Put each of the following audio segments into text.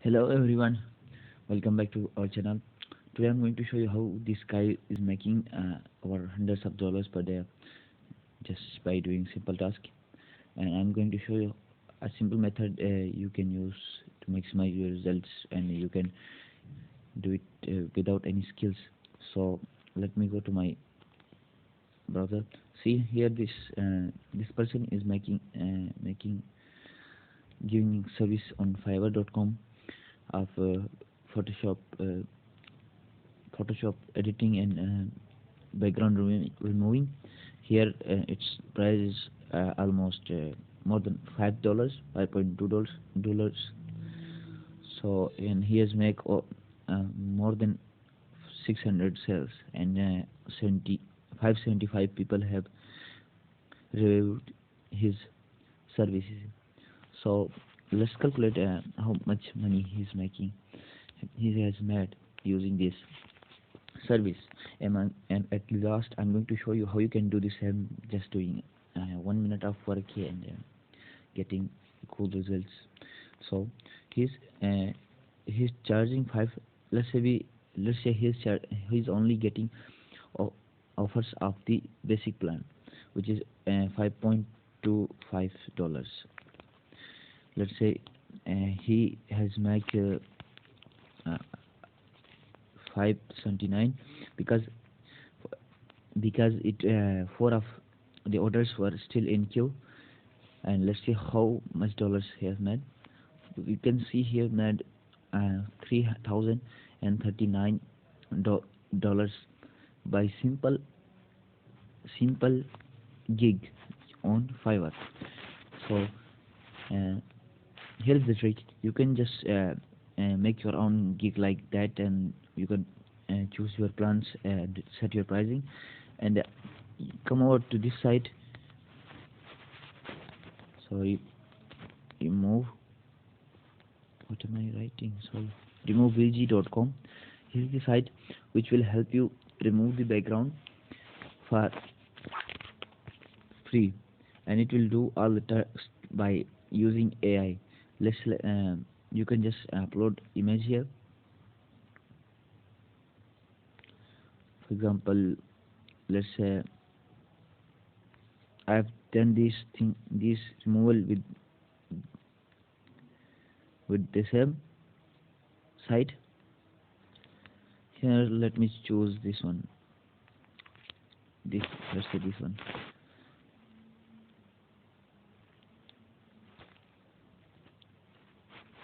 Hello everyone, welcome back to our channel. Today I'm going to show you how this guy is making over hundreds of dollars per day just by doing simple task. And I'm going to show you a simple method you can use to maximize your results, and you can do it without any skills. So let me go to my browser. See here, this person is making giving service on Fiverr.com of Photoshop. Photoshop editing and background removing. Here its price is almost more than $5, $5.2. So, and he has make more than 600 sales, and 575 people have reviewed his services. So let's calculate how much money he has made using this service. And at last I'm going to show you how you can do this. Just doing 1 minute of work here and getting cool results. So he's uh, he's charging five. Let's say he's only getting offers of the basic plan, which is $5.25. Let's say he has make uh, 579, because it four of the orders were still in queue. And let's see how much dollars he has made. You can see here made 3,039 dollars by simple gig on Fiverr. So uh, here's the trick. You can just make your own gig like that, and you can choose your plans and set your pricing, and come over to this site. Sorry, remove, what am I writing? Sorry, removevg.com. Here's the site which will help you remove the background for free, and it will do all the tasks by using AI. Let's You can just upload image here. For example, let's say I've done this removal with the same site. Here let me choose this one. Let's say this one.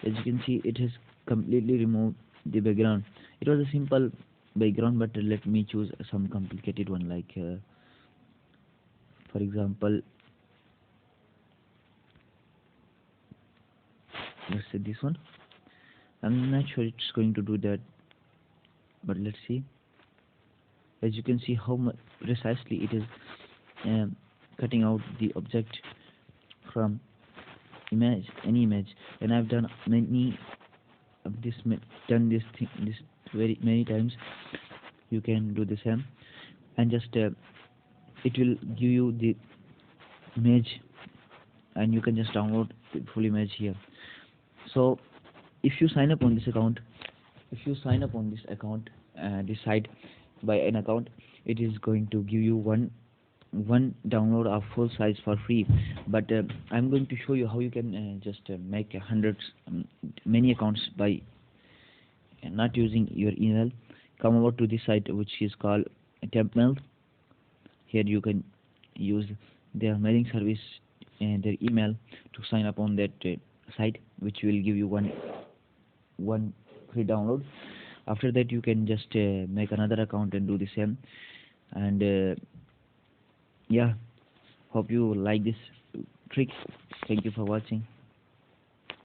As you can see, it has completely removed the background. It was a simple background, but let me choose some complicated one, like for example, let's say this one. I'm not sure it's going to do that, but let's see. As you can see how precisely it is cutting out the object from any image. And I've done many of this very many times. You can do the same, and just it will give you the image, and you can just download the full image here. So if you sign up on this account, this site by an account, it is going to give you one download of full size for free. But I'm going to show you how you can just make hundreds many accounts by not using your email. Come over to this site which is called Tempmail. Here you can use their mailing service and their email to sign up on that site, which will give you one free download. After that, you can just make another account and do the same. And yeah, hope you like this trick. Thank you for watching.